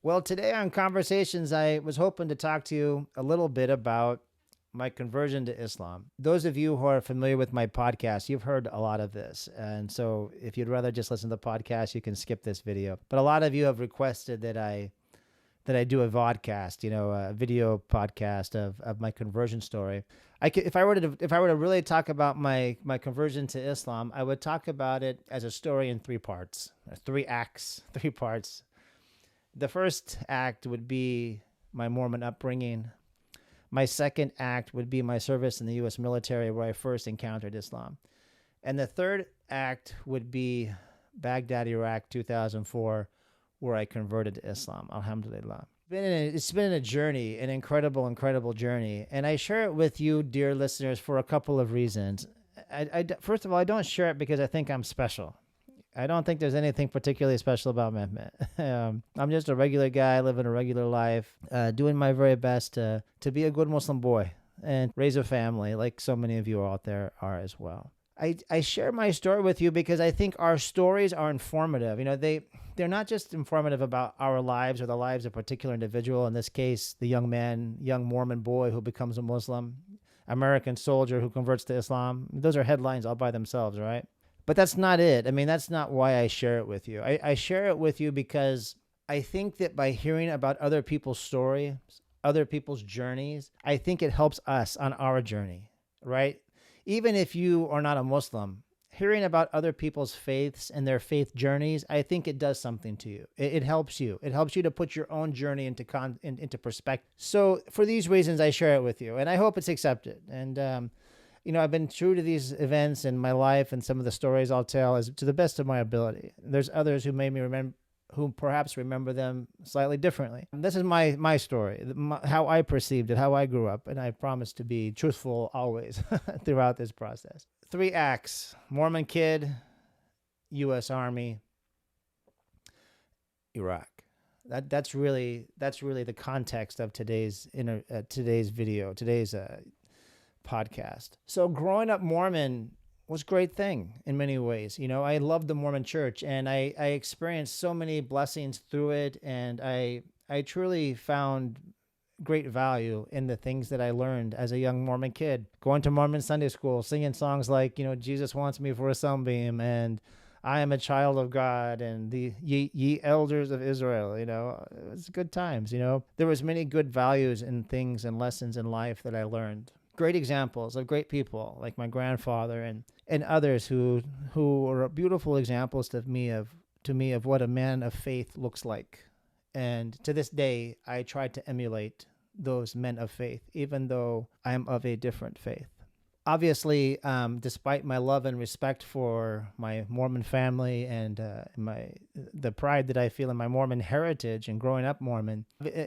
Well, today on Conversations, I was hoping to talk to you a little bit about my conversion to Islam. Those of you who are familiar with my podcast, you've heard a lot of this. And so if you'd rather just listen to the podcast, you can skip this video. But a lot of you have requested that I do a vodcast, a video podcast of my conversion story. If I were to really talk about my conversion to Islam, I would talk about it as a story in three parts, three acts, three parts. The first act would be my Mormon upbringing. My second act would be my service in the U.S. military, where I first encountered Islam. And the third act would be Baghdad, Iraq, 2004, where I converted to Islam. Alhamdulillah. It's been a journey, an incredible, incredible journey. And I share it with you, dear listeners, for a couple of reasons. First of all, I don't share it because I think I'm special. I don't think there's anything particularly special about Mehmet. I'm just a regular guy living a regular life, doing my very best to be a good Muslim boy and raise a family like so many of you out there are as well. I share my story with you because I think our stories are informative. They're not just informative about our lives or the lives of a particular individual. In this case, the young Mormon boy who becomes a Muslim, American soldier who converts to Islam. Those are headlines all by themselves, right? But that's not it. I mean, that's not why I share it with you. I share it with you because I think that by hearing about other people's stories, other people's journeys, I think it helps us on our journey, right? Even if you are not a Muslim, hearing about other people's faiths and their faith journeys, I think it does something to you. It helps you. It helps you to put your own journey into perspective. So for these reasons, I share it with you, and I hope it's accepted. And I've been true to these events in my life, and some of the stories I'll tell is to the best of my ability. There's others who perhaps remember them slightly differently. This is my story, how I perceived it, how I grew up, and I promise to be truthful always throughout this process. Three acts: Mormon kid, U.S. Army, Iraq. That's really the context of today's video, today's podcast. So growing up Mormon was a great thing in many ways. I loved the Mormon church, and I experienced so many blessings through it, and I truly found great value in the things that I learned as a young Mormon kid. Going to Mormon Sunday school, singing songs like, Jesus wants me for a sunbeam, and I am a child of God, and the ye elders of Israel. It was good times. There was many good values and things and lessons in life that I learned. Great examples of great people like my grandfather and others who are beautiful examples to me of what a man of faith looks like. And to this day, I try to emulate those men of faith, even though I am of a different faith. Obviously, despite my love and respect for my Mormon family and the pride that I feel in my Mormon heritage and growing up Mormon,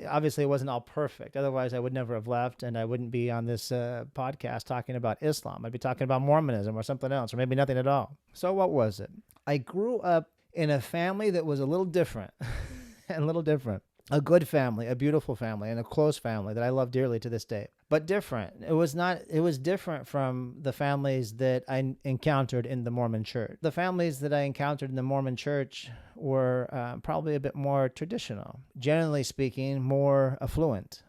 obviously it wasn't all perfect. Otherwise, I would never have left, and I wouldn't be on this podcast talking about Islam. I'd be talking about Mormonism or something else, or maybe nothing at all. So what was it? I grew up in a family that was a little different, and a little different. A good family, a beautiful family, and a close family that I love dearly to this day. But different. It was different from the families that I encountered in the Mormon church. The families that I encountered in the Mormon church were probably a bit more traditional. Generally speaking, more affluent.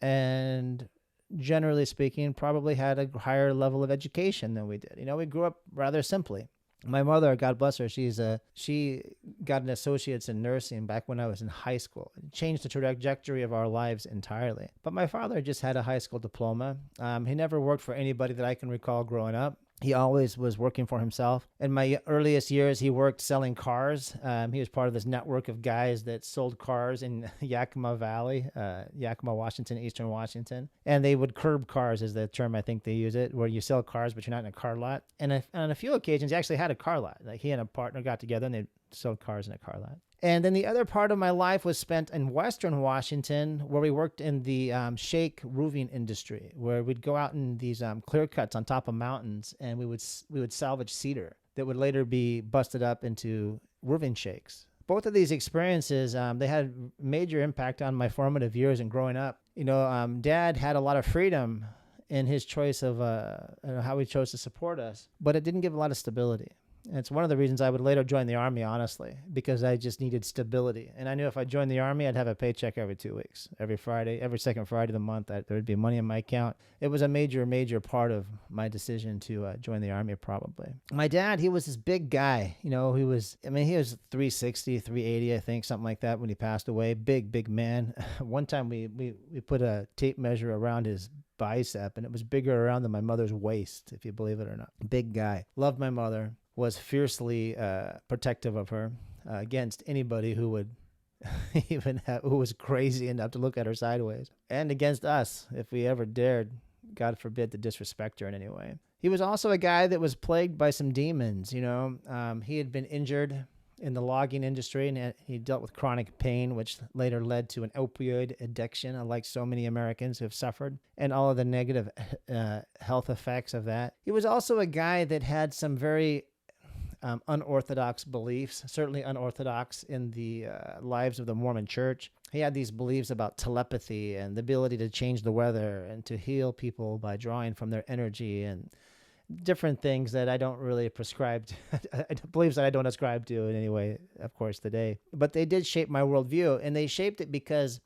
And generally speaking, probably had a higher level of education than we did. We grew up rather simply. My mother, God bless her, she got an associate's in nursing back when I was in high school. It changed the trajectory of our lives entirely. But my father just had a high school diploma. He never worked for anybody that I can recall growing up. He always was working for himself. In my earliest years, he worked selling cars. He was part of this network of guys that sold cars in Yakima Valley, Yakima, Washington, Eastern Washington. And they would curb cars is the term I think they use it, where you sell cars, but you're not in a car lot. And on a few occasions, he actually had a car lot. Like he and a partner got together and they sold cars in a car lot. And then the other part of my life was spent in Western Washington, where we worked in the shake roofing industry, where we'd go out in these clear cuts on top of mountains, and we would salvage cedar that would later be busted up into roofing shakes. Both of these experiences, they had major impact on my formative years and growing up. Dad had a lot of freedom in his choice of how he chose to support us, but it didn't give a lot of stability. And it's one of the reasons I would later join the Army, honestly, because I just needed stability. And I knew if I joined the Army, I'd have a paycheck every 2 weeks. Every Friday, every second Friday of the month, there would be money in my account. It was a major, major part of my decision to join the Army, probably. My dad, he was this big guy. He was 360, 380, I think, something like that when he passed away. Big, big man. One time we put a tape measure around his bicep, and it was bigger around than my mother's waist, if you believe it or not. Big guy. Loved my mother. Was fiercely protective of her against anybody who would who was crazy enough to look at her sideways, and against us if we ever dared, God forbid, to disrespect her in any way. He was also a guy that was plagued by some demons. He had been injured in the logging industry, and he dealt with chronic pain, which later led to an opioid addiction, unlike so many Americans who have suffered, and all of the negative health effects of that. He was also a guy that had some very unorthodox beliefs, certainly unorthodox in the lives of the Mormon church. He had these beliefs about telepathy and the ability to change the weather and to heal people by drawing from their energy and different things that I don't really prescribe to, beliefs that I don't ascribe to in any way, of course, today. But they did shape my worldview, and they shaped it because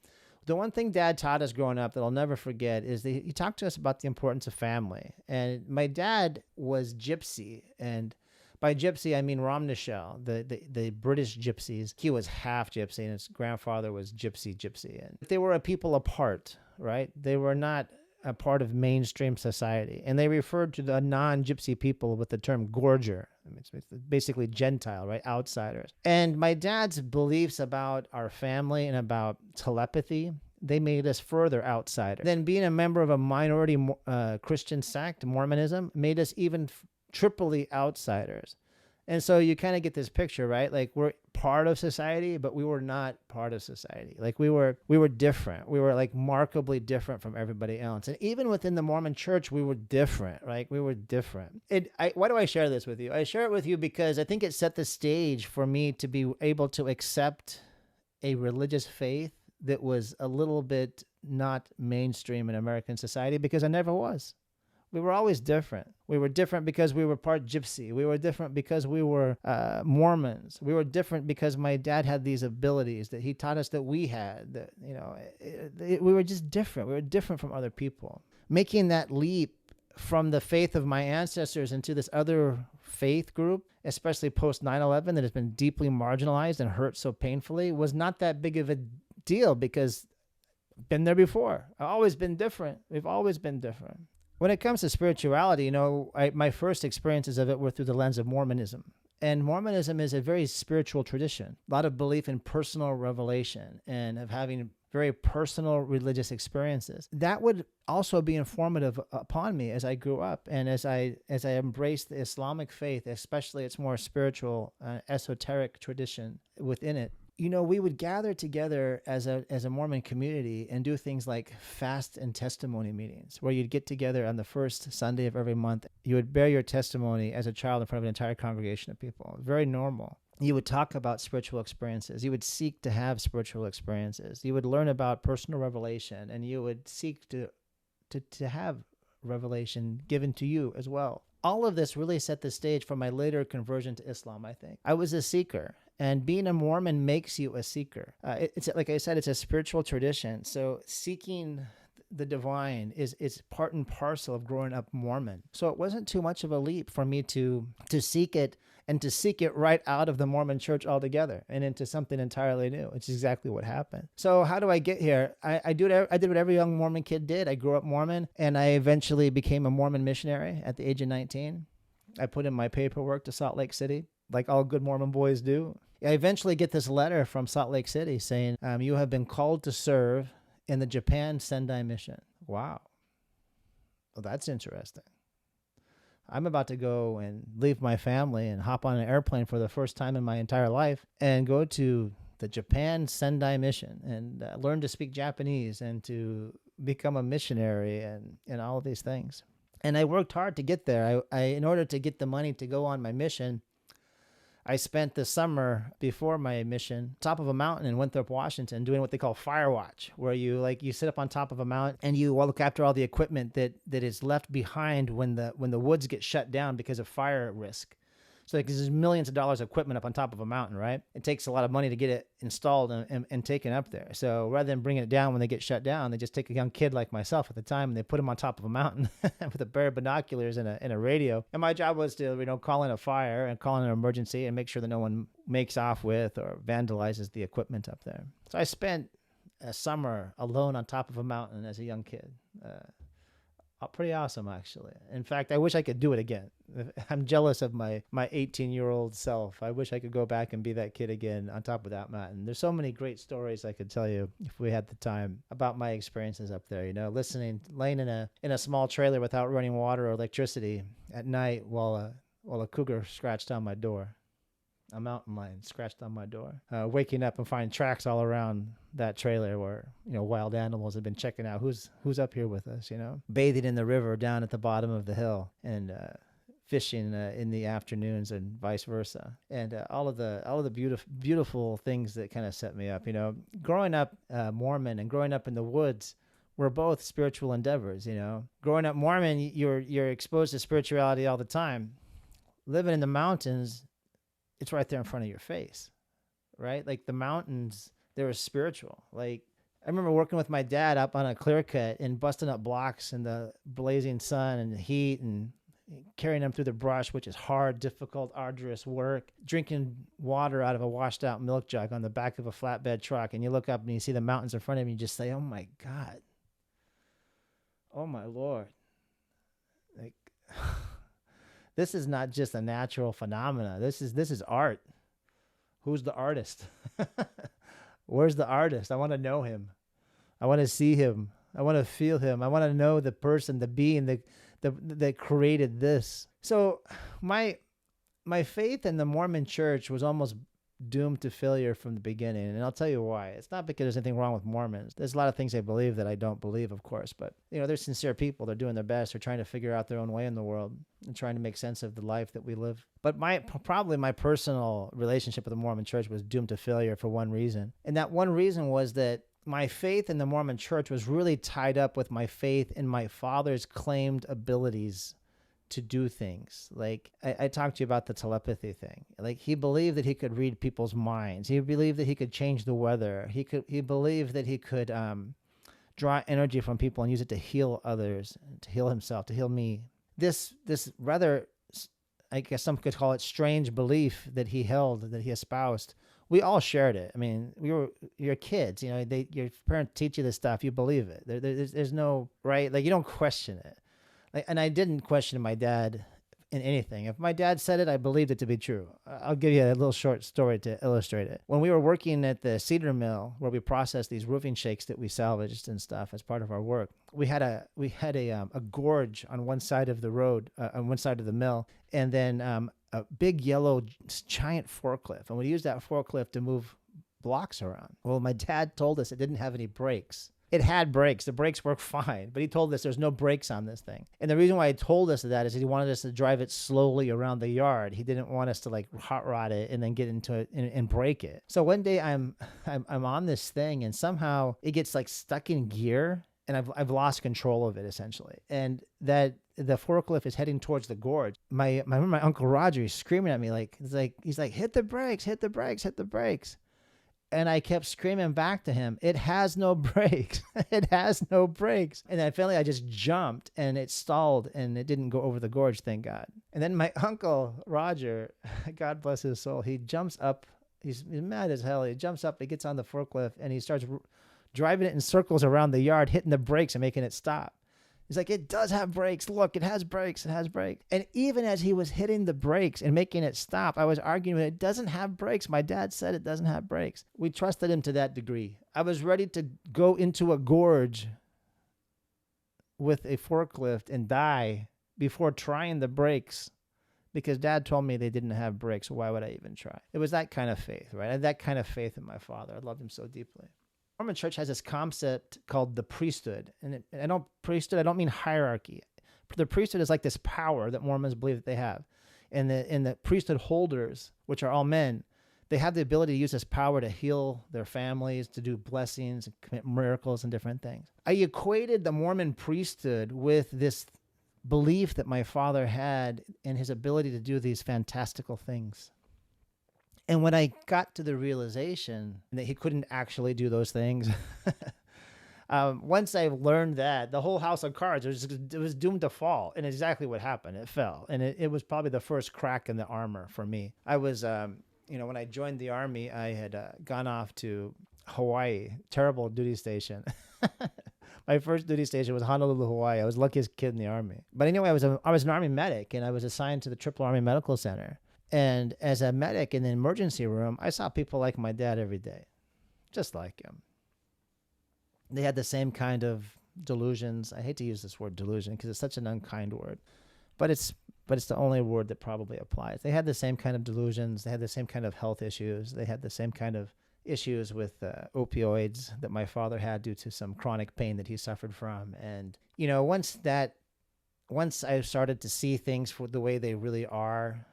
the one thing Dad taught us growing up that I'll never forget is that he talked to us about the importance of family. And my dad was gypsy, and by gypsy, I mean Romnishel, the British gypsies. He was half gypsy, and his grandfather was gypsy. And they were a people apart, right? They were not a part of mainstream society. And they referred to the non-gypsy people with the term gorger. It's basically Gentile, right? Outsiders. And my dad's beliefs about our family and about telepathy, they made us further outsiders. Then being a member of a minority Christian sect, Mormonism, made us even triply outsiders. And so you kind of get this picture, right? Like we're part of society, but we were not part of society. Like we were different. We were like markedly different from everybody else. And even within the Mormon church, we were different, right? We were different. Why do I share this with you? I share it with you because I think it set the stage for me to be able to accept a religious faith that was a little bit not mainstream in American society, because I never was. We were always different. We were different because we were part gypsy. We were different because we were Mormons. We were different because my dad had these abilities that he taught us that we had. That, we were just different. We were different from other people. Making that leap from the faith of my ancestors into this other faith group, especially post 9/11, that has been deeply marginalized and hurt so painfully, was not that big of a deal because I've been there before. I've always been different. We've always been different. When it comes to spirituality, my first experiences of it were through the lens of Mormonism. And Mormonism is a very spiritual tradition. A lot of belief in personal revelation and of having very personal religious experiences. That would also be informative upon me as I grew up and as I embraced the Islamic faith, especially its more spiritual, esoteric tradition within it. We would gather together as a Mormon community and do things like fast and testimony meetings, where you'd get together on the first Sunday of every month. You would bear your testimony as a child in front of an entire congregation of people. Very normal. You would talk about spiritual experiences. You would seek to have spiritual experiences. You would learn about personal revelation, and you would seek to have revelation given to you as well. All of this really set the stage for my later conversion to Islam, I think. I was a seeker, and being a Mormon makes you a seeker. It's like I said, it's a spiritual tradition. So seeking the divine is part and parcel of growing up Mormon. So it wasn't too much of a leap for me to seek it, and to seek it right out of the Mormon church altogether and into something entirely new, which is exactly what happened. So how do I get here? I did what every young Mormon kid did. I grew up Mormon, and I eventually became a Mormon missionary at the age of 19. I put in my paperwork to Salt Lake City, like all good Mormon boys do. I eventually get this letter from Salt Lake City saying, you have been called to serve in the Japan Sendai mission. Wow. Well, that's interesting. I'm about to go and leave my family and hop on an airplane for the first time in my entire life and go to the Japan Sendai mission and learn to speak Japanese and to become a missionary and all of these things. And I worked hard to get there. In order to get the money to go on my mission, I spent the summer before my mission top of a mountain in Winthrop, Washington, doing what they call fire watch, where you sit up on top of a mountain and you look after all the equipment that is left behind when the woods get shut down because of fire risk. So like, there's millions of dollars of equipment up on top of a mountain, right? It takes a lot of money to get it installed and taken up there. So rather than bringing it down when they get shut down, they just take a young kid like myself at the time and they put him on top of a mountain with a pair of binoculars and a radio. And my job was to, call in a fire and call in an emergency and make sure that no one makes off with or vandalizes the equipment up there. So I spent a summer alone on top of a mountain as a young kid. Pretty awesome, actually. In fact, I wish I could do it again. I'm jealous of my 18-year-old self. I wish I could go back and be that kid again on top of that mountain. There's so many great stories I could tell you if we had the time about my experiences up there. Laying in a small trailer without running water or electricity at night while a cougar scratched on my door. A mountain lion scratched on my door. Waking up and finding tracks all around that trailer where, wild animals have been checking out who's up here with us, Bathing in the river down at the bottom of the hill and fishing in the afternoons and vice versa. And all of the beautiful things that kind of set me up, Growing up Mormon and growing up in the woods were both spiritual endeavors, Growing up Mormon, you're exposed to spirituality all the time. Living in the mountains, it's right there in front of your face, right? Like the mountains, they were spiritual. Like I remember working with my dad up on a clear cut and busting up blocks in the blazing sun and the heat and carrying them through the brush, which is hard, difficult, arduous work, drinking water out of a washed out milk jug on the back of a flatbed truck. And you look up and you see the mountains in front of you and you just say, oh my God, oh my Lord. Like, this is not just a natural phenomena. This is art. Who's the artist? Where's the artist? I want to know him. I want to see him. I want to feel him. I want to know the person, the being that created this. So my faith in the Mormon church was almost doomed to failure from the beginning. And I'll tell you why. It's not because there's anything wrong with Mormons. There's a lot of things they believe that I don't believe, of course. But, they're sincere people. They're doing their best. They're trying to figure out their own way in the world and trying to make sense of the life that we live. But probably my personal relationship with the Mormon church was doomed to failure for one reason. And that one reason was that my faith in the Mormon church was really tied up with my faith in my father's claimed abilities to do things. Like I talked to you about the telepathy thing. Like he believed that he could read people's minds. He believed that he could change the weather. He believed that he could draw energy from people and use it to heal others, to heal himself, to heal me. This rather, I guess some could call it strange belief that he held, that he espoused. We all shared it. I mean, you're kids, your parents teach you this stuff. You believe it. There's no, right? Like you don't question it. And I didn't question my dad in anything. If my dad said it, I believed it to be true. I'll give you a little short story to illustrate it. When we were working at the cedar mill where we processed these roofing shakes that we salvaged and stuff as part of our work, we had a gorge on one side of the road, on one side of the mill, and then a big yellow giant forklift. And we used that forklift to move blocks around. Well, my dad told us it didn't have any brakes. It had brakes. The brakes worked fine, but he told us there's no brakes on this thing. And the reason why he told us that is he wanted us to drive it slowly around the yard. He didn't want us to like hot rod it and then get into it and break it. So one day I'm on this thing and somehow it gets like stuck in gear and I've lost control of it essentially. And that the forklift is heading towards the gorge. My Uncle Roger is screaming at me he's like, hit the brakes, hit the brakes, hit the brakes. And I kept screaming back to him, it has no brakes. It has no brakes. And then finally I just jumped and it stalled and it didn't go over the gorge, thank God. And then my Uncle Roger, God bless his soul, he jumps up. He's mad as hell. He jumps up, he gets on the forklift and he starts driving it in circles around the yard, hitting the brakes and making it stop. He's like, it does have brakes. Look, it has brakes. It has brakes. And even as he was hitting the brakes and making it stop, I was arguing with it doesn't have brakes. My dad said it doesn't have brakes. We trusted him to that degree. I was ready to go into a gorge with a forklift and die before trying the brakes because Dad told me they didn't have brakes. So why would I even try? It was that kind of faith, right? I had that kind of faith in my father. I loved him so deeply. Mormon church has this concept called the priesthood. And I don't mean hierarchy. The priesthood is like this power that Mormons believe that they have. And the priesthood holders, which are all men, they have the ability to use this power to heal their families, to do blessings, and commit miracles and different things. I equated the Mormon priesthood with this belief that my father had in his ability to do these fantastical things. And when I got to the realization that he couldn't actually do those things, once I learned that, the whole house of cards it was doomed to fall. And exactly what happened, it fell. And it was probably the first crack in the armor for me. I was, when I joined the Army, I had gone off to Hawaii, terrible duty station. My first duty station was Honolulu, Hawaii. I was the luckiest kid in the Army. But anyway, I was an Army medic, and I was assigned to the Triple Army Medical Center. And as a medic in the emergency room, I saw people like my dad every day, just like him. They had the same kind of delusions. I hate to use this word delusion because it's such an unkind word, but it's the only word that probably applies. They had the same kind of delusions. They had the same kind of health issues. They had the same kind of issues with opioids that my father had due to some chronic pain that he suffered from. And, once I started to see things for the way they really are,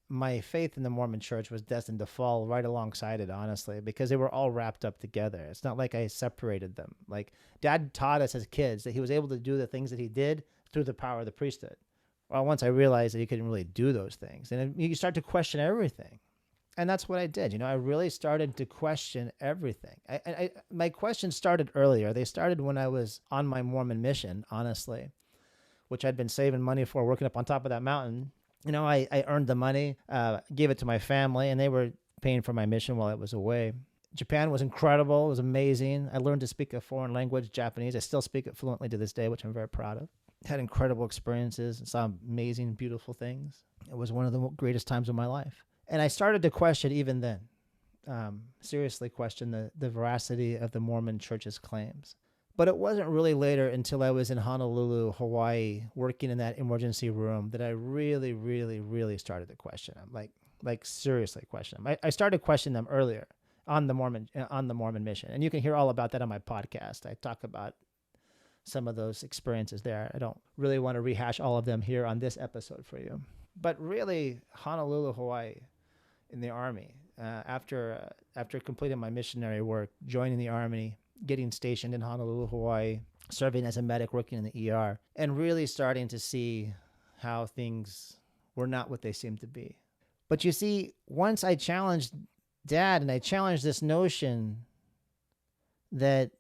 my faith in the Mormon church was destined to fall right alongside it, honestly, because they were all wrapped up together. It's not like I separated them. Like Dad taught us as kids that he was able to do the things that he did through the power of the priesthood. Well, once I realized that he couldn't really do those things, and you start to question everything. And that's what I did. I really started to question everything. My questions started earlier. They started when I was on my Mormon mission, honestly, which I'd been saving money for, working up on top of that mountain. I earned the money, gave it to my family, and they were paying for my mission while I was away. Japan was incredible. It was amazing. I learned to speak a foreign language, Japanese. I still speak it fluently to this day, which I'm very proud of. Had incredible experiences and saw amazing, beautiful things. It was one of the greatest times of my life. And I started to question even then, seriously question the veracity of the Mormon church's claims. But it wasn't really later until I was in Honolulu, Hawaii, working in that emergency room that I really, really, really started to question them, like seriously question them. I started questioning them earlier on the Mormon mission. And you can hear all about that on my podcast. I talk about some of those experiences there. I don't really want to rehash all of them here on this episode for you. But really, Honolulu, Hawaii, in the Army, after completing my missionary work, joining the Army, getting stationed in Honolulu, Hawaii, serving as a medic, working in the ER, and really starting to see how things were not what they seemed to be. But you see, once I challenged Dad and I challenged this notion that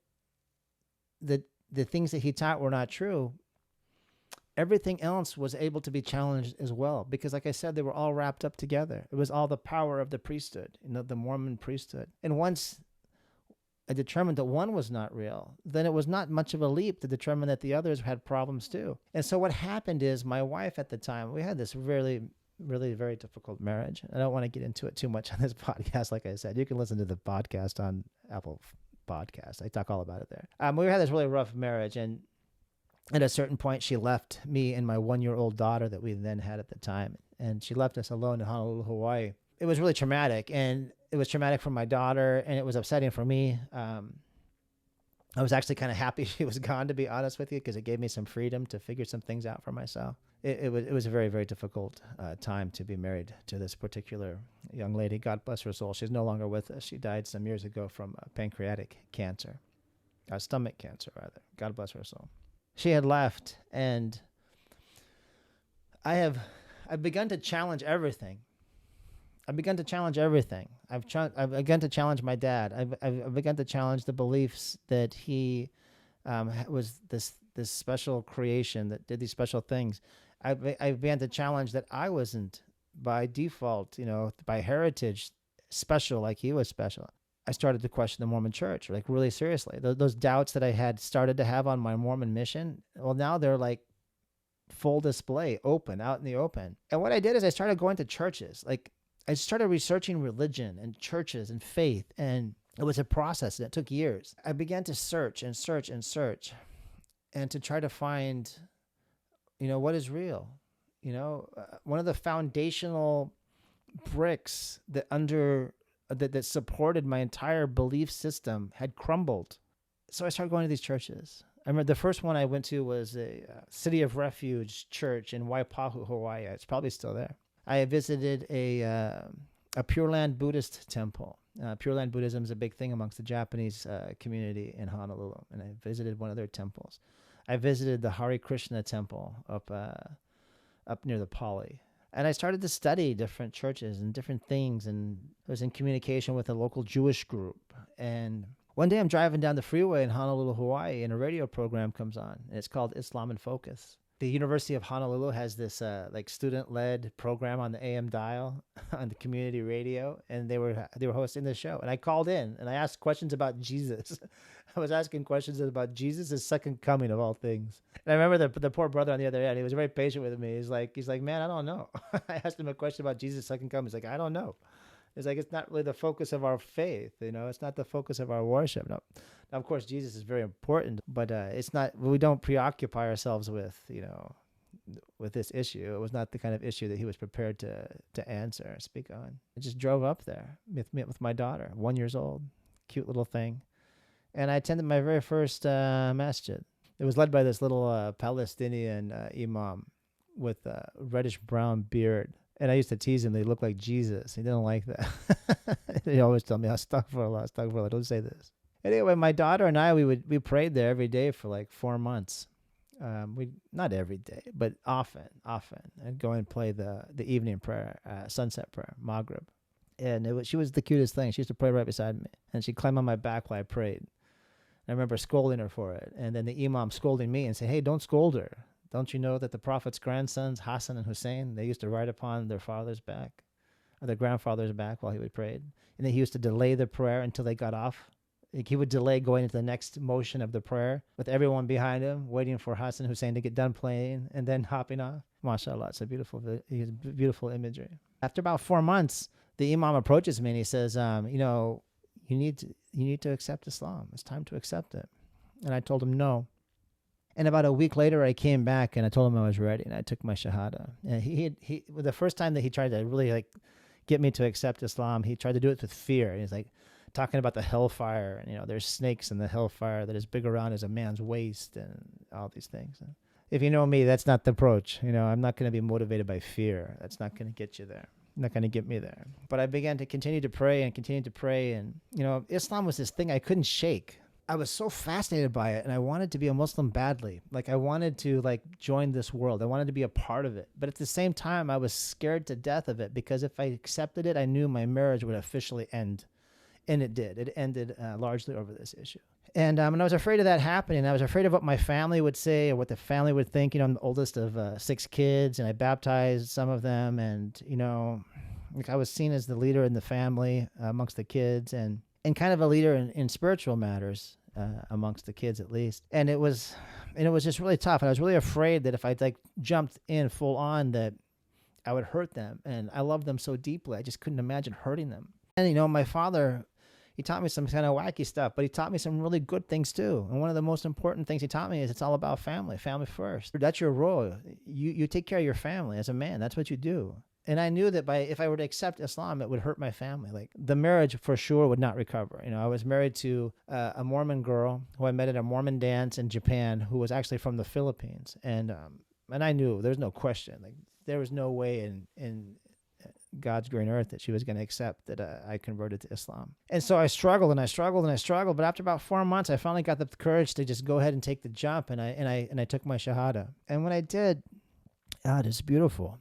the things that he taught were not true, everything else was able to be challenged as well. Because like I said, they were all wrapped up together. It was all the power of the priesthood, the Mormon priesthood. And once I determined that one was not real, then it was not much of a leap to determine that the others had problems too. And so what happened is my wife at the time, we had this really, really very difficult marriage. I don't want to get into it too much on this podcast. Like I said, you can listen to the podcast on Apple Podcasts. I talk all about it there. We had this really rough marriage, and at a certain point, she left me and my 1-year-old daughter that we then had at the time, and she left us alone in Honolulu, Hawaii. It was really traumatic, and it was traumatic for my daughter, and it was upsetting for me. I was actually kind of happy she was gone, to be honest with you, because it gave me some freedom to figure some things out for myself. It was a very, very difficult time to be married to this particular young lady. God bless her soul. She's no longer with us. She died some years ago from pancreatic cancer, stomach cancer, rather. God bless her soul. She had left, and I've begun to challenge everything. I've begun to challenge everything. I've begun to challenge my dad. I've begun to challenge the beliefs that he was this special creation that did these special things. I began to challenge that I wasn't by default, by heritage, special like he was special. I started to question the Mormon church, like really seriously. Those doubts that I had started to have on my Mormon mission, well, now they're like full display, open, out in the open. And what I did is I started going to churches. Like I started researching religion and churches and faith, and it was a process that took years. I began to search and search and search, and to try to find, what is real. One of the foundational bricks that supported my entire belief system had crumbled. So I started going to these churches. I remember the first one I went to was a City of Refuge church in Waipahu, Hawaii. It's probably still there. I visited a Pure Land Buddhist temple. Pure Land Buddhism is a big thing amongst the Japanese community in Honolulu, and I visited one of their temples. I visited the Hare Krishna temple up near the Pali. And I started to study different churches and different things, and I was in communication with a local Jewish group. And one day I'm driving down the freeway in Honolulu, Hawaii, and a radio program comes on, and it's called Islam in Focus. The University of Honolulu has this like student-led program on the AM dial on the community radio, and they were hosting this show. And I called in and I asked questions about Jesus. I was asking questions about Jesus' second coming of all things. And I remember the poor brother on the other end. He was very patient with me. He's like, man, I don't know. I asked him a question about Jesus' second coming. He's like, I don't know. It's like, it's not really the focus of our faith, you know. It's not the focus of our worship. No. Now, of course, Jesus is very important, but it's not. We don't preoccupy ourselves with, you know, with this issue. It was not the kind of issue that he was prepared to answer, speak on. I just drove up there with my daughter, 1 year old, cute little thing, and I attended my very first masjid. It was led by this little Palestinian imam with a reddish brown beard. And I used to tease him that he looked like Jesus. He didn't like that. He always told me, astaghfirullah, don't say this. Anyway, my daughter and I, we prayed there every day for like 4 months. We not every day, but often. I'd go and play the evening prayer, sunset prayer, Maghrib. And she was the cutest thing. She used to pray right beside me. And she'd climb on my back while I prayed. I remember scolding her for it. And then the imam scolding me and say, hey, don't scold her. Don't you know that the Prophet's grandsons, Hassan and Hussein, they used to ride upon their father's back, or their grandfather's back while he would pray? And then he used to delay the prayer until they got off. Like he would delay going into the next motion of the prayer with everyone behind him, waiting for Hassan and Hussein to get done playing and then hopping off. MashaAllah, it's a beautiful imagery. After about 4 months, the imam approaches me and he says, you know, you need to accept Islam. It's time to accept it. And I told him no. And about a week later, I came back and I told him I was ready, and I took my shahada. And he the first time that he tried to really like get me to accept Islam, he tried to do it with fear. He's like talking about the hellfire, and you know, there's snakes in the hellfire that is big around as a man's waist, and all these things. And if you know me, that's not the approach. You know, I'm not going to be motivated by fear. That's not going to get you there. Not going to get me there. But I began to continue to pray, and you know, Islam was this thing I couldn't shake. I was so fascinated by it, and I wanted to be a Muslim badly. Like I wanted to like join this world. I wanted to be a part of it. But at the same time, I was scared to death of it, because if I accepted it, I knew my marriage would officially end. And it did. It ended largely over this issue. And I was afraid of that happening. I was afraid of what my family would say or what the family would think. You know, I'm the oldest of 6 kids, and I baptized some of them. And, you know, like I was seen as the leader in the family amongst the kids, and kind of a leader in spiritual matters. Amongst the kids, at least. And it was just really tough. And I was really afraid that if I like jumped in full on, that I would hurt them. And I love them so deeply. I just couldn't imagine hurting them. And, you know, my father, he taught me some kind of wacky stuff, but he taught me some really good things too. And one of the most important things he taught me is it's all about family first. That's your role. You take care of your family as a man. That's what you do. And I knew that if I were to accept Islam, it would hurt my family. Like the marriage for sure would not recover. You know, I was married to a Mormon girl who I met at a Mormon dance in Japan, who was actually from the Philippines. And I knew there's no question. Like there was no way in God's green earth that she was going to accept that I converted to Islam. And so I struggled. But after about 4 months, I finally got the courage to just go ahead and take the jump. And I took my shahada. And when I did, God, it's beautiful.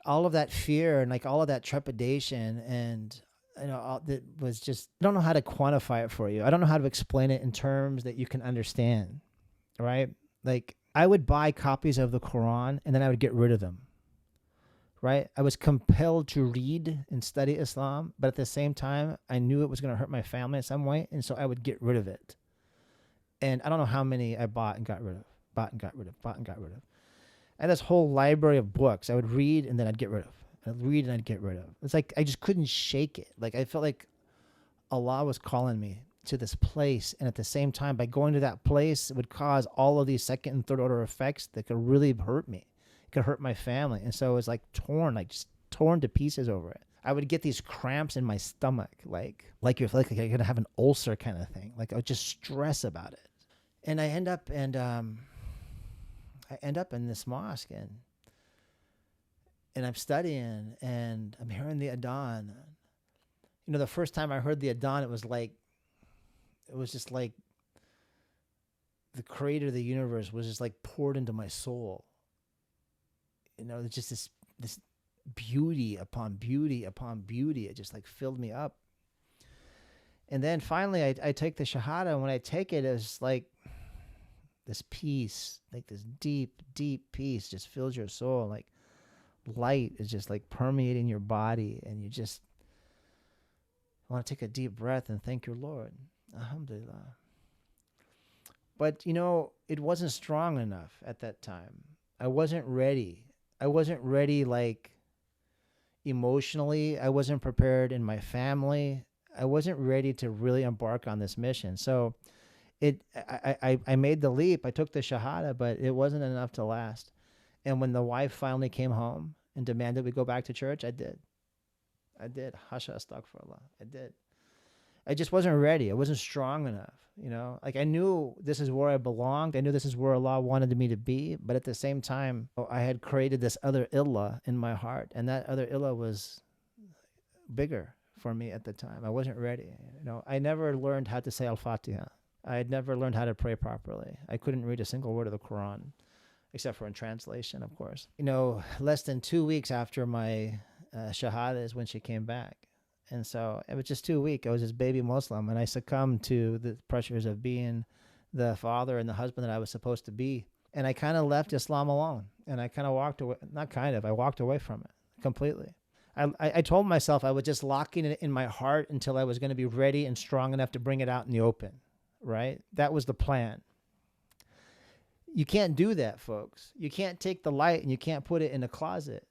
All of that fear and like all of that trepidation, and you know, that was just, I don't know how to quantify it for you. I don't know how to explain it in terms that you can understand, right? Like I would buy copies of the Quran and then I would get rid of them, right? I was compelled to read and study Islam, but at the same time, I knew it was going to hurt my family in some way, and so I would get rid of it. And I don't know how many I bought and got rid of. I had this whole library of books I would read and then I'd get rid of. I'd read and I'd get rid of. It's like I just couldn't shake it. Like I felt like Allah was calling me to this place, and at the same time, by going to that place, it would cause all of these second and third order effects that could really hurt me. It could hurt my family. And so it was like just torn to pieces over it. I would get these cramps in my stomach, like you're like you're gonna have an ulcer kind of thing. Like I would just stress about it. And I end up in this mosque, and I'm studying, and I'm hearing the adhan. You know, the first time I heard the adhan, it was just like the creator of the universe was just like poured into my soul. It's just this beauty upon beauty upon beauty. It just like filled me up. And then finally I take the Shahada, and when I take it, it's like this peace, like this deep, deep peace just fills your soul. Like light is just like permeating your body, and you just want to take a deep breath and thank your Lord. Alhamdulillah. But, it wasn't strong enough at that time. I wasn't ready. I wasn't ready, like, emotionally. I wasn't prepared in my family. I wasn't ready to really embark on this mission. So I made the leap. I took the Shahada, but it wasn't enough to last. And when the wife finally came home and demanded we go back to church, I did. Hasha astaghfirullah. I did. I just wasn't ready. I wasn't strong enough, Like I knew this is where I belonged. I knew this is where Allah wanted me to be. But at the same time, I had created this other illah in my heart. And that other illah was bigger for me at the time. I wasn't ready. I never learned how to say Al-Fatiha. I had never learned how to pray properly. I couldn't read a single word of the Quran, except for in translation, of course. Less than 2 weeks after my Shahada is when she came back. And so it was just 2 weeks. I was this baby Muslim, and I succumbed to the pressures of being the father and the husband that I was supposed to be. And I kind of left Islam alone, and I kind of walked away. I walked away from it completely. I told myself I was just locking it in my heart until I was going to be ready and strong enough to bring it out in the open, right? That was the plan. You can't do that, folks. You can't take the light and you can't put it in a closet,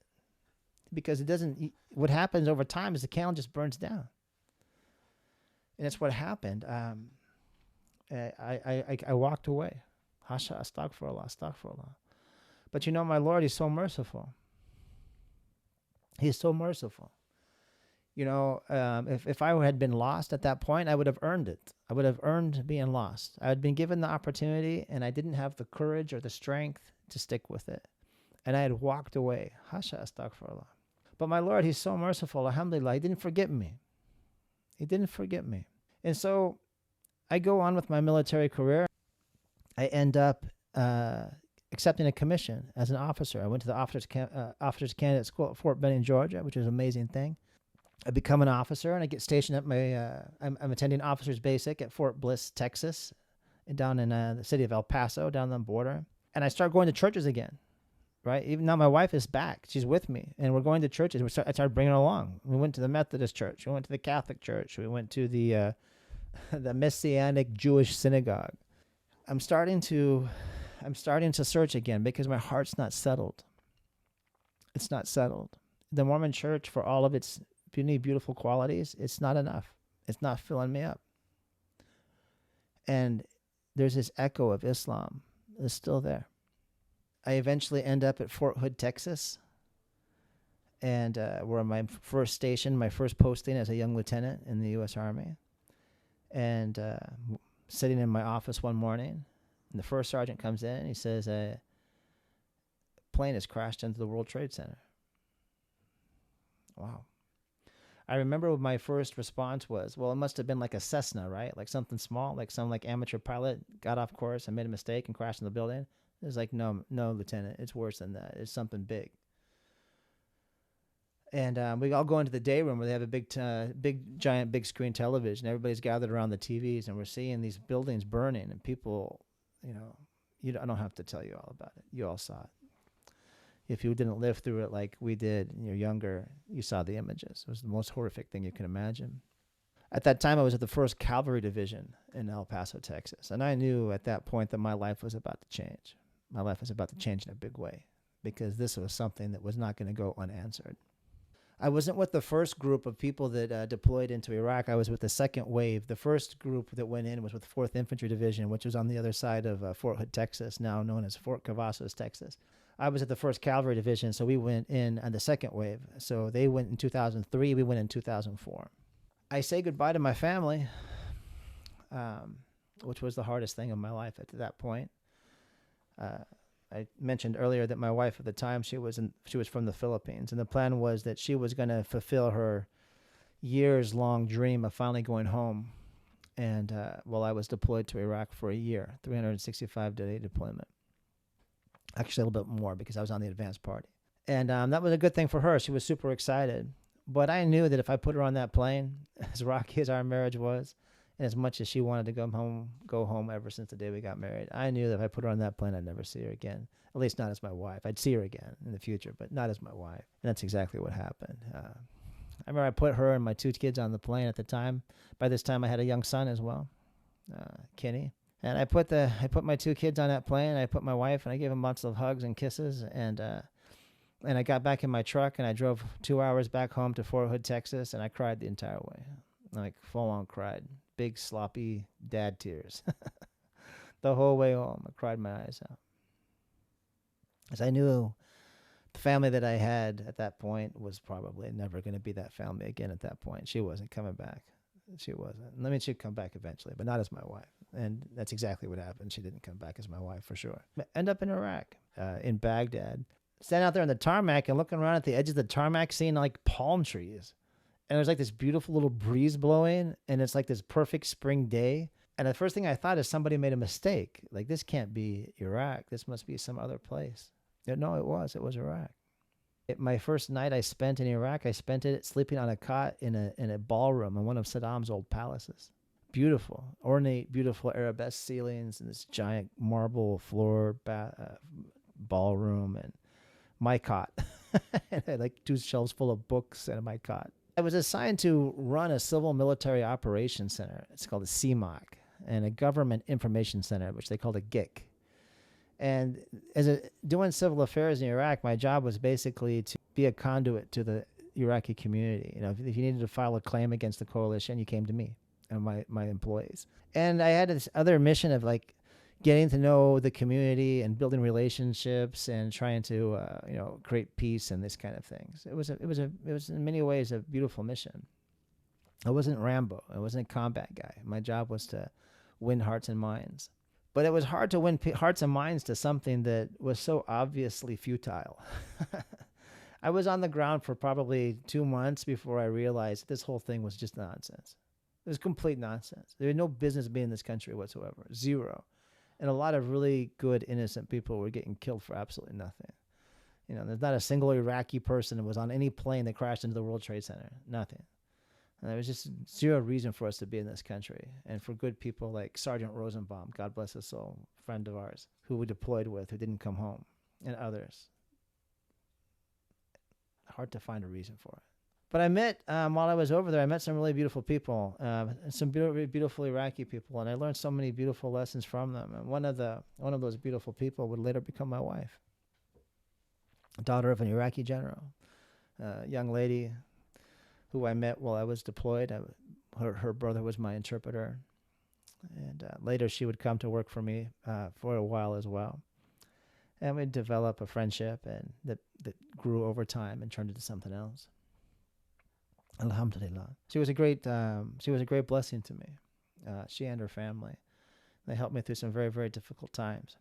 because it doesn't. What happens over time is the candle just burns down, and that's what happened. I walked away. Hasha astaghfirullah. But my Lord, He's so merciful. He's so merciful. If I had been lost at that point, I would have earned it. I would have earned being lost. I had been given the opportunity, and I didn't have the courage or the strength to stick with it. And I had walked away. Hasha astaghfirullah. But my Lord, He's so merciful. Alhamdulillah, He didn't forget me. He didn't forget me. And so I go on with my military career. I end up accepting a commission as an officer. I went to the officers candidate school at Fort Benning, Georgia, which is an amazing thing. I become an officer, and I get stationed at I'm attending officers basic at Fort Bliss, Texas, down in the city of El Paso, down on the border. And I start going to churches again, right? Even now my wife is back. She's with me, and we're going to churches. I started bringing her along. We went to the Methodist church. We went to the Catholic church. We went to the Messianic Jewish synagogue. I'm starting to search again, because my heart's not settled. It's not settled. The Mormon church, for all of its beautiful qualities, it's not enough. It's not filling me up. And there's this echo of Islam that's still there. I eventually end up at Fort Hood, Texas, and where my first station, my first posting as a young lieutenant in the U.S. Army. And sitting in my office one morning, and the first sergeant comes in, and he says, a plane has crashed into the World Trade Center. Wow. I remember what my first response was, well, it must have been like a Cessna, right? Like something small, like some amateur pilot got off course and made a mistake and crashed in the building. It was like, no, Lieutenant, it's worse than that. It's something big. And we all go into the day room where they have a big screen television. Everybody's gathered around the TVs, and we're seeing these buildings burning, and people, I don't have to tell you all about it. You all saw it. If you didn't live through it like we did and you're younger, you saw the images. It was the most horrific thing you can imagine. At that time, I was at the 1st Cavalry Division in El Paso, Texas. And I knew at that point that my life was about to change. My life was about to change in a big way, because this was something that was not going to go unanswered. I wasn't with the first group of people that deployed into Iraq. I was with the second wave. The first group that went in was with 4th Infantry Division, which was on the other side of Fort Hood, Texas, now known as Fort Cavazos, Texas. I was at the 1st Cavalry Division, so we went in on the second wave. So they went in 2003, we went in 2004. I say goodbye to my family, which was the hardest thing in my life at that point. I mentioned earlier that my wife at the time, she was from the Philippines, and the plan was that she was going to fulfill her years-long dream of finally going home And I was deployed to Iraq for a year, 365-day deployment. Actually, a little bit more because I was on the advanced party. And that was a good thing for her. She was super excited. But I knew that if I put her on that plane, as rocky as our marriage was, and as much as she wanted to go home ever since the day we got married, I knew that if I put her on that plane, I'd never see her again. At least not as my wife. I'd see her again in the future, but not as my wife. And that's exactly what happened. I remember I put her and my 2 kids on the plane at the time. By this time, I had a young son as well, Kenny. And I put my 2 kids on that plane. I put my wife, and I gave them lots of hugs and kisses. And I got back in my truck, and I drove 2 hours back home to Fort Hood, Texas, and I cried the entire way, like full on cried, big sloppy dad tears, the whole way home. I cried my eyes out, as I knew the family that I had at that point was probably never going to be that family again. At that point, she wasn't coming back. She wasn't. I mean, she'd come back eventually, but not as my wife. And that's exactly what happened. She didn't come back as my wife for sure. End up in Iraq, in Baghdad. Standing out there on the tarmac and looking around at the edge of the tarmac, seeing like palm trees. And there's like this beautiful little breeze blowing, and it's like this perfect spring day. And the first thing I thought is somebody made a mistake. Like, this can't be Iraq. This must be some other place. No, it was Iraq. My first night I spent in Iraq, I spent it sleeping on a cot in a ballroom in one of Saddam's old palaces. Beautiful, ornate, beautiful arabesque ceilings and this giant marble floor ballroom, and my cot. And I had like 2 shelves full of books and my cot. I was assigned to run a civil military operations center. It's called a CMOC, and a government information center, which they called a GIC. And doing civil affairs in Iraq, my job was basically to be a conduit to the Iraqi community. You know, if you needed to file a claim against the coalition, you came to me and my employees. And I had this other mission of like getting to know the community and building relationships and trying to create peace and this kind of things. It was in many ways a beautiful mission. I wasn't Rambo. I wasn't a combat guy. My job was to win hearts and minds. But it was hard to win hearts and minds to something that was so obviously futile. I was on the ground for probably 2 months before I realized this whole thing was just nonsense. It was complete nonsense. There had no business being in this country whatsoever. Zero. And a lot of really good, innocent people were getting killed for absolutely nothing. You know, there's not a single Iraqi person that was on any plane that crashed into the World Trade Center. Nothing. And there was just zero reason for us to be in this country. And for good people like Sergeant Rosenbaum, God bless his soul, friend of ours, who we deployed with, who didn't come home, and others. Hard to find a reason for it. But I met, while I was over there, I met some really beautiful people, some beautiful Iraqi people, and I learned so many beautiful lessons from them. And one of those beautiful people would later become my wife, daughter of an Iraqi general, young lady who I met while I was deployed. Her brother was my interpreter, and later she would come to work for me for a while as well. And we'd develop a friendship, and that grew over time and turned into something else. Alhamdulillah. She was a great blessing to me. She and her family. They helped me through some very, very difficult times.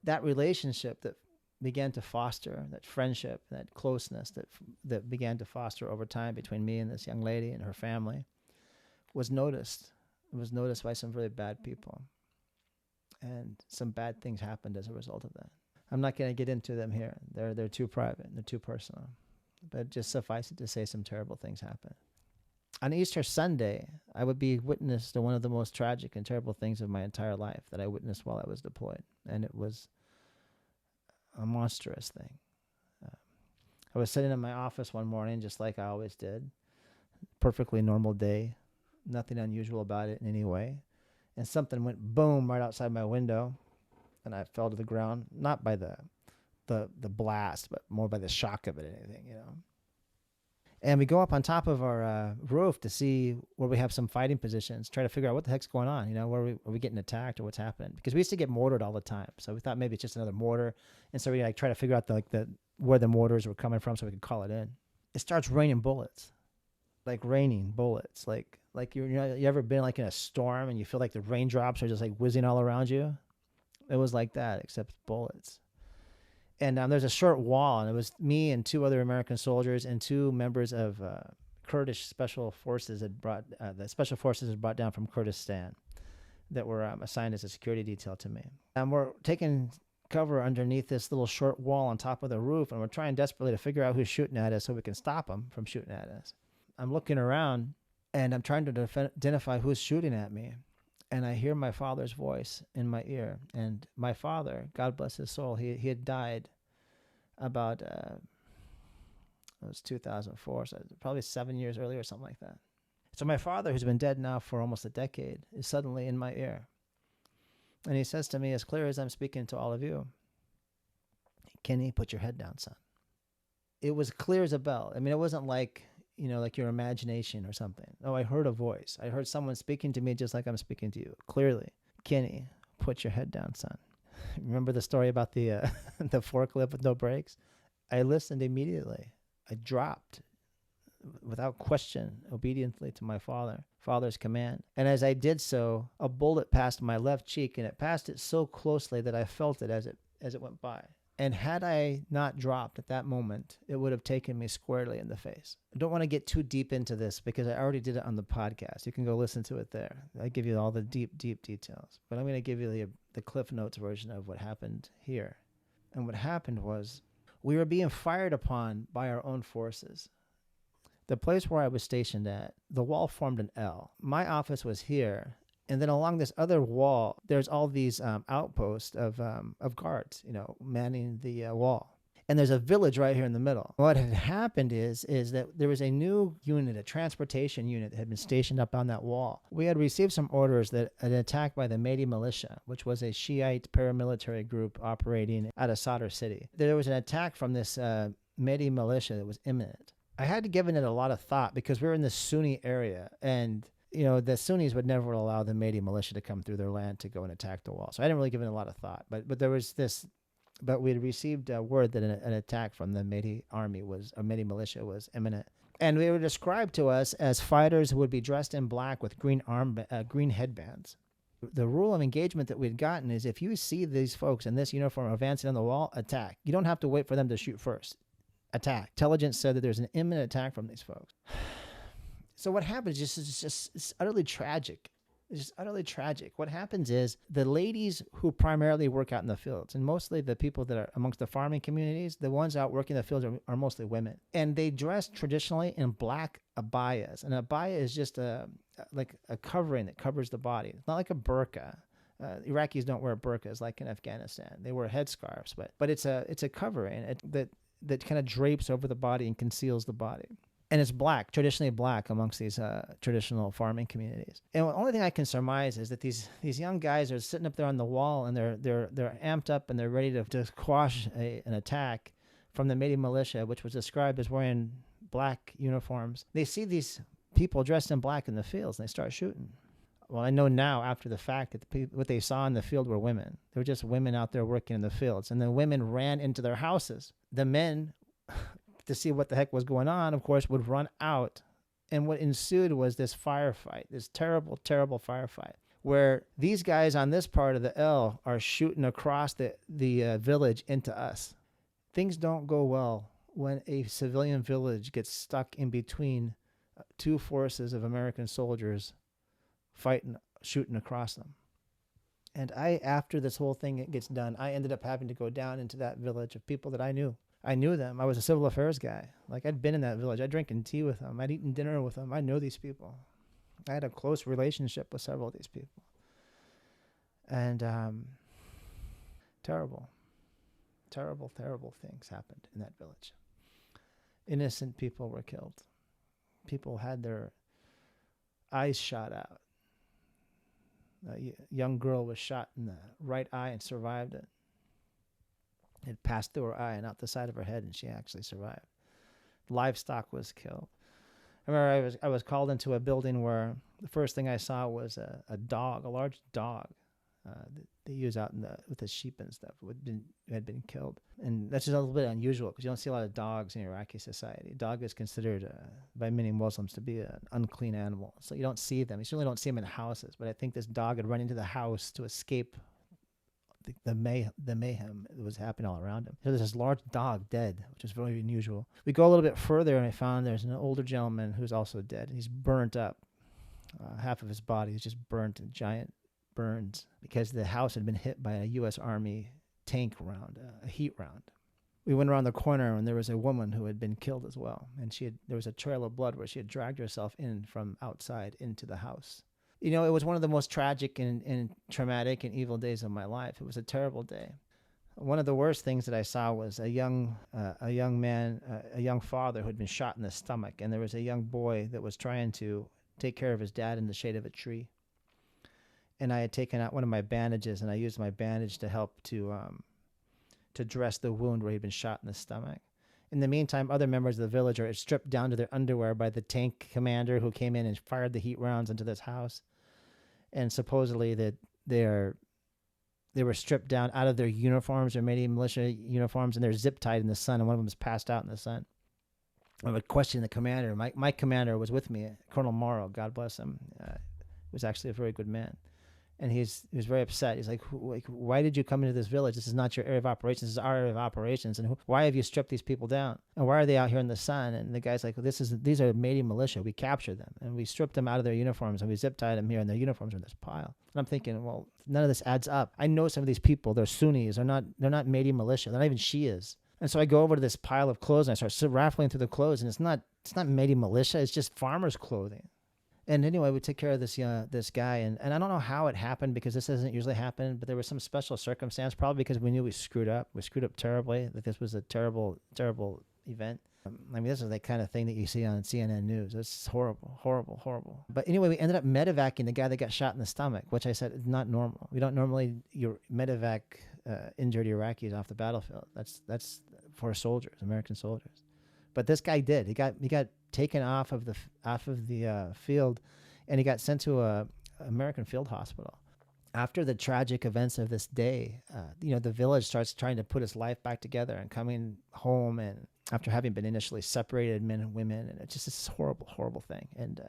That relationship that began to foster, that friendship, that closeness that began to foster over time between me and this young lady and her family was noticed. It was noticed by some really bad people. And some bad things happened as a result of that. I'm not going to get into them here. They're too private. They're too personal. But just suffice it to say some terrible things happened. On Easter Sunday, I would be witness to one of the most tragic and terrible things of my entire life that I witnessed while I was deployed. And it was a monstrous thing. I was sitting in my office one morning, just like I always did. Perfectly normal day. Nothing unusual about it in any way. And something went boom right outside my window. And I fell to the ground, not by the blast, but more by the shock of it, anything, you know. And we go up on top of our roof to see where we have some fighting positions, try to figure out what the heck's going on, you know, where are we getting attacked or what's happening? Because we used to get mortared all the time. So we thought maybe it's just another mortar. And so we like try to figure out where the mortars were coming from so we could call it in. It starts raining bullets, like raining bullets. Like you ever been like in a storm and you feel like the raindrops are just like whizzing all around you? It was like that, except bullets. And there's a short wall, and it was me and 2 other American soldiers and 2 members of Kurdish special forces had brought down from Kurdistan that were assigned as a security detail to me. And we're taking cover underneath this little short wall on top of the roof, and we're trying desperately to figure out who's shooting at us so we can stop them from shooting at us. I'm looking around, and I'm trying to identify who's shooting at me. And I hear my father's voice in my ear. And my father, God bless his soul, he had died about, it was 2004, so probably 7 years earlier or something like that. So my father, who's been dead now for almost a decade, is suddenly in my ear. And he says to me, as clear as I'm speaking to all of you, Kenny, put your head down, son. It was clear as a bell. I mean, it wasn't like, like your imagination or something. No, I heard a voice. I heard someone speaking to me just like I'm speaking to you, clearly. Kenny, put your head down, son. Remember the story about the the forklift with no brakes? I listened immediately. I dropped without question, obediently to my father's command. And as I did so, a bullet passed my left cheek, and it passed it so closely that I felt it as it went by. And had I not dropped at that moment, it would have taken me squarely in the face. I don't want to get too deep into this because I already did it on the podcast. You can go listen to it there. I give you all the deep details. But I'm going to give you the Cliff Notes version of what happened here. And what happened was we were being fired upon by our own forces. The place where I was stationed at, the wall formed an L. My office was here. And then along this other wall, there's all these outposts of guards, manning the wall. And there's a village right here in the middle. What had happened is that there was a new unit, a transportation unit that had been stationed up on that wall. We had received some orders that an attack by the Mehmet militia, which was a Shiite paramilitary group operating out of Sadr City. There was an attack from this Mehmet militia that was imminent. I had given it a lot of thought because we were in the Sunni area, and the Sunnis would never allow the Mehmet militia to come through their land to go and attack the wall. So I didn't really give it a lot of thought. But there was this, but we had received word that an attack from the Mehmet Mehmet militia was imminent. And they were described to us as fighters who would be dressed in black with green headbands. The rule of engagement that we'd gotten is if you see these folks in this uniform advancing on the wall, attack. You don't have to wait for them to shoot first. Attack. Intelligence said that there's an imminent attack from these folks. So what happens it's utterly tragic. It's just utterly tragic. What happens is the ladies who primarily work out in the fields, and mostly the people that are amongst the farming communities, the ones out working in the fields are mostly women. And they dress traditionally in black abayas. And abaya is just like a covering that covers the body. It's not like a burqa. Iraqis don't wear burqas like in Afghanistan. They wear headscarves, but it's a covering that kind of drapes over the body and conceals the body. And it's black, traditionally black amongst these traditional farming communities. And the only thing I can surmise is that these young guys are sitting up there on the wall, and they're amped up and they're ready to quash an attack from the Mehmet militia, which was described as wearing black uniforms. They see these people dressed in black in the fields, and they start shooting. Well, I know now after the fact that what they saw in the field were women. They were just women out there working in the fields. And the women ran into their houses. The men, to see what the heck was going on, of course, would run out. And what ensued was this firefight, this terrible, terrible firefight, where these guys on this part of the L are shooting across the village into us. Things don't go well when a civilian village gets stuck in between two forces of American soldiers fighting, shooting across them. And after this whole thing gets done, I ended up having to go down into that village of people that I knew. I knew them. I was a civil affairs guy. Like, I'd been in that village. I'd drinking tea with them. I'd eaten dinner with them. I know these people. I had a close relationship with several of these people. And terrible things happened in that village. Innocent people were killed. People had their eyes shot out. A young girl was shot in the right eye and survived it. It passed through her eye and out the side of her head, and she actually survived. Livestock was killed. I remember I was called into a building where the first thing I saw was a dog, a large dog that they use out with the sheep and stuff had been killed. And that's just a little bit unusual because you don't see a lot of dogs in Iraqi society. Dog is considered by many Muslims to be an unclean animal. So you don't see them. You certainly don't see them in houses. But I think this dog had run into the house to escape the mayhem that was happening all around him. So there's this large dog dead, which is very unusual. We go a little bit further, and I found there's an older gentleman who's also dead. He's burnt up. Half of his body is just burnt in giant burns because the house had been hit by a U.S. Army tank round, a heat round. We went around the corner, and there was a woman who had been killed as well, and there was a trail of blood where she had dragged herself in from outside into the house. You know, it was one of the most tragic and traumatic and evil days of my life. It was a terrible day. One of the worst things that I saw was a young man, a young father who had been shot in the stomach, and there was a young boy that was trying to take care of his dad in the shade of a tree. And I had taken out one of my bandages, and I used my bandage to help to dress the wound where he'd been shot in the stomach. In the meantime, other members of the village are stripped down to their underwear by the tank commander who came in and fired the heat rounds into this house. And supposedly that they were stripped down out of their uniforms, or maybe militia uniforms, and they're zip tied in the sun, and one of them was passed out in the sun. I would question the commander. My commander was with me, Colonel Morrow, God bless him. Was actually a very good man. And he was very upset. He's like, why did you come into this village? This is not your area of operations. This is our area of operations. And why have you stripped these people down? And why are they out here in the sun? And the guy's like, these are Métis militia. We captured them. And we stripped them out of their uniforms. And we zip-tied them here. And their uniforms are in this pile. And I'm thinking, well, none of this adds up. I know some of these people. They're Sunnis. They're not Métis militia. They're not even Shias. And so I go over to this pile of clothes, and I start raffling through the clothes. And it's not Métis militia. It's just farmers' clothing. And anyway, we took care of this guy, and I don't know how it happened, because this doesn't usually happen, but there was some special circumstance, probably because we knew we screwed up. We screwed up terribly, that this was a terrible, terrible event. I mean, this is the kind of thing that you see on CNN News. It's horrible, horrible, horrible. But anyway, we ended up medevacing the guy that got shot in the stomach, which I said is not normal. We don't normally medevac injured Iraqis off the battlefield. That's for soldiers, American soldiers. But this guy did. He got taken off of the field, and he got sent to a American field hospital. After the tragic events of this day, the village starts trying to put its life back together and coming home, and after having been initially separated, men and women, and it's just this horrible, horrible thing. And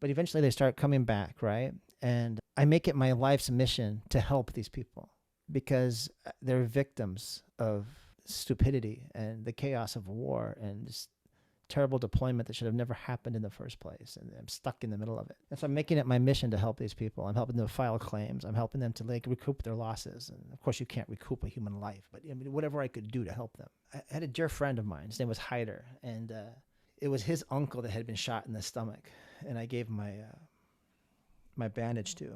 but eventually they start coming back, right? And I make it my life's mission to help these people, because they're victims of stupidity and the chaos of war and just terrible deployment that should have never happened in the first place, and I'm stuck in the middle of it. And so I'm making it my mission to help these people. I'm helping them file claims. I'm helping them to recoup their losses. And of course, you can't recoup a human life, but I mean, whatever I could do to help them. I had a dear friend of mine. His name was Hyder, and it was his uncle that had been shot in the stomach, and I gave my bandage to.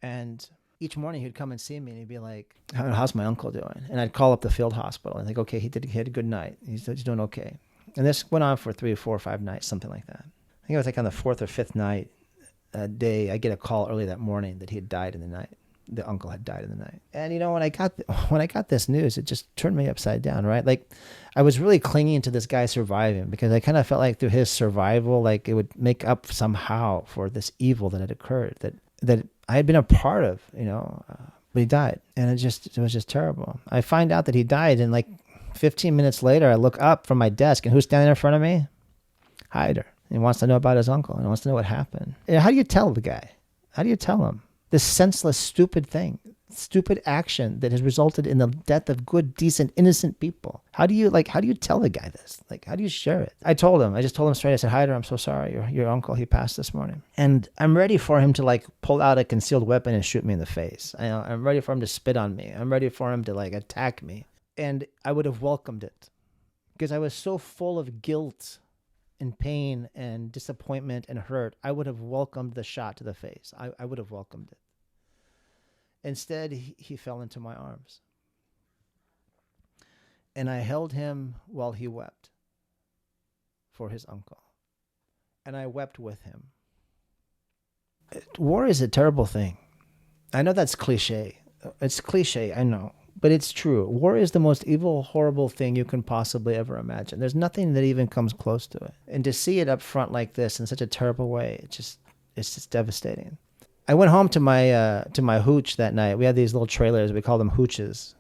And each morning he'd come and see me, and he'd be like, "How's my uncle doing?" And I'd call up the field hospital and think, "Okay, he had a good night. He's doing okay." And this went on for 3 or 4 or 5 nights, something like that. I think it was like on the 4th or 5th night, day, I get a call early that morning that he had died in the night. The uncle had died in the night. And when I got this news, it just turned me upside down, right? Like, I was really clinging to this guy surviving, because I kind of felt like through his survival, like it would make up somehow for this evil that had occurred, that I had been a part of, but he died. And it was just terrible. I find out that he died, and like 15 minutes later, I look up from my desk, and who's standing in front of me? Hyder. He wants to know about his uncle, and he wants to know what happened. How do you tell the guy? How do you tell him this senseless, stupid thing, stupid action that has resulted in the death of good, decent, innocent people? How do you tell the guy this? Like, how do you share it? I just told him straight. I said, "Hyder, I'm so sorry. Your uncle, he passed this morning." And I'm ready for him to pull out a concealed weapon and shoot me in the face. I'm ready for him to spit on me. I'm ready for him to attack me. And I would have welcomed it, because I was so full of guilt and pain and disappointment and hurt. I would have welcomed the shot to the face. I would have welcomed it. Instead, he fell into my arms. And I held him while he wept for his uncle. And I wept with him. War is a terrible thing. I know that's cliche. It's cliche, I know. But it's true. War is the most evil, horrible thing you can possibly ever imagine. There's nothing that even comes close to it. And to see it up front like this in such a terrible way, it's just devastating. I went home to my hooch that night. We had these little trailers. We call them hooches.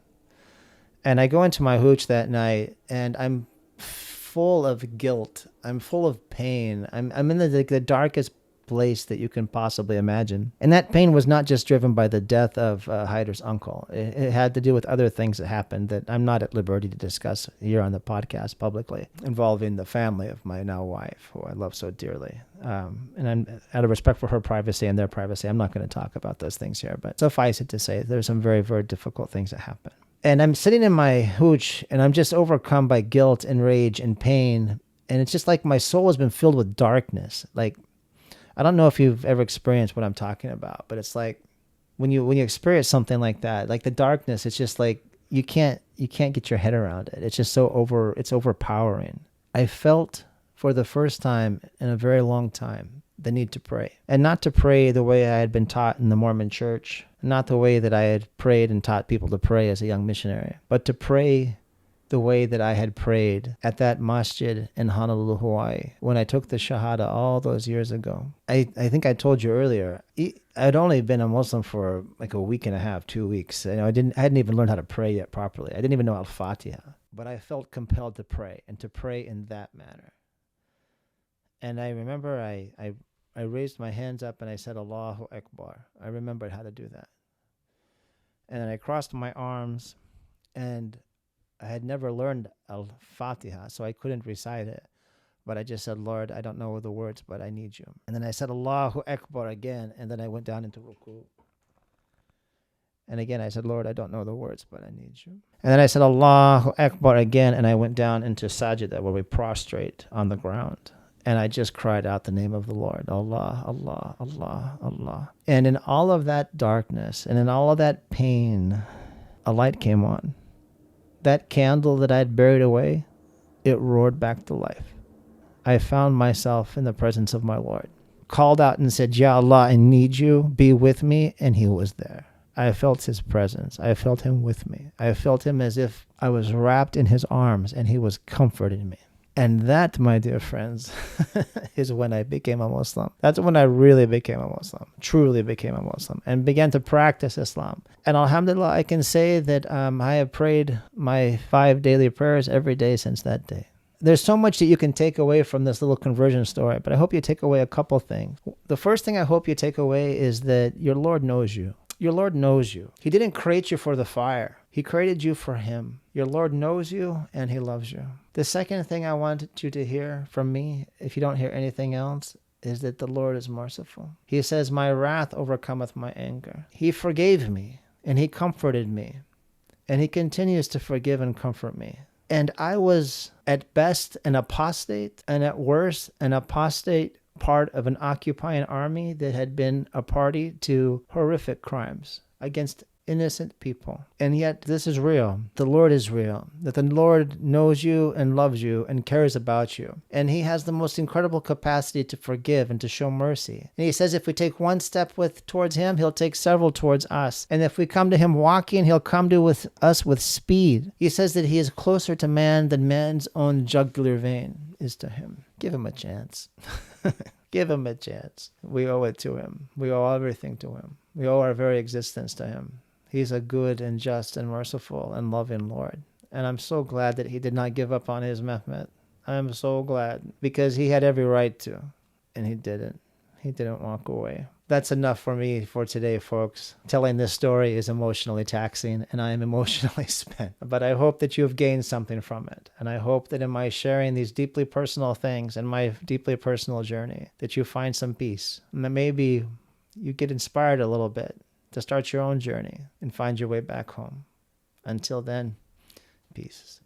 And I go into my hooch that night, and I'm full of guilt. I'm full of pain. I'm in the darkest place that you can possibly imagine. And that pain was not just driven by the death of Hyder's uncle. It had to do with other things that happened that I'm not at liberty to discuss here on the podcast publicly, involving the family of my now wife, who I love so dearly. And I'm, out of respect for her privacy and their privacy, I'm not going to talk about those things here. But suffice it to say, there's some very, very difficult things that happen. And I'm sitting in my hooch, and I'm just overcome by guilt and rage and pain. And it's just like my soul has been filled with darkness. Like, I don't know if you've ever experienced what I'm talking about, but it's like when you experience something like that, like the darkness, it's just like you can't get your head around it. It's just it's overpowering. I felt for the first time in a very long time the need to pray, and not to pray the way I had been taught in the Mormon church, not the way that I had prayed and taught people to pray as a young missionary, but to pray the way that I had prayed at that masjid in Honolulu, Hawaii, when I took the Shahada all those years ago. I think I told you earlier, I'd only been a Muslim for like a week and a half, 2 weeks. I hadn't even learned how to pray yet properly. I didn't even know Al-Fatiha, but I felt compelled to pray, and to pray in that manner. And I remember I raised my hands up and I said, Allahu Akbar. I remembered how to do that. And then I crossed my arms, and I had never learned Al-Fatiha, so I couldn't recite it. But I just said, Lord, I don't know the words, but I need you. And then I said, Allahu Akbar again, and then I went down into ruku. And again, I said, Lord, I don't know the words, but I need you. And then I said, Allahu Akbar again, and I went down into sajda, where we prostrate on the ground. And I just cried out the name of the Lord, Allah, Allah, Allah, Allah. And in all of that darkness and in all of that pain, a light came on. That candle that I'd buried away, it roared back to life. I found myself in the presence of my Lord. Called out and said, Ya Allah, I need you, be with me. And he was there. I felt his presence. I felt him with me. I felt him as if I was wrapped in his arms and he was comforting me. And that, my dear friends, is when I became a Muslim. That's when I really became a Muslim, truly became a Muslim, and began to practice Islam. And alhamdulillah, I can say that I have prayed my 5 daily prayers every day since that day. There's so much that you can take away from this little conversion story, but I hope you take away a couple things. The first thing I hope you take away is that your Lord knows you. Your Lord knows you. He didn't create you for the fire. He created you for him. Your Lord knows you and he loves you. The second thing I wanted you to hear from me, if you don't hear anything else, is that the Lord is merciful. He says, my wrath overcometh my anger. He forgave me and he comforted me, and he continues to forgive and comfort me. And I was at best an apostate, and at worst an apostate part of an occupying army that had been a party to horrific crimes against innocent people. And yet this is real. The Lord is real. That the Lord knows you and loves you and cares about you. And he has the most incredible capacity to forgive and to show mercy. And he says if we take one step towards him, he'll take several towards us. And if we come to him walking, he'll come to us with speed. He says that he is closer to man than man's own jugular vein is to him. Give him a chance. Give him a chance. We owe it to him. We owe everything to him. We owe our very existence to him. He's a good and just and merciful and loving Lord. And I'm so glad that he did not give up on his Mehmet. I'm so glad, because he had every right to, and he didn't. He didn't walk away. That's enough for me for today, folks. Telling this story is emotionally taxing, and I am emotionally spent. But I hope that you have gained something from it. And I hope that in my sharing these deeply personal things and my deeply personal journey, that you find some peace. And that maybe you get inspired a little bit to start your own journey and find your way back home. Until then, peace.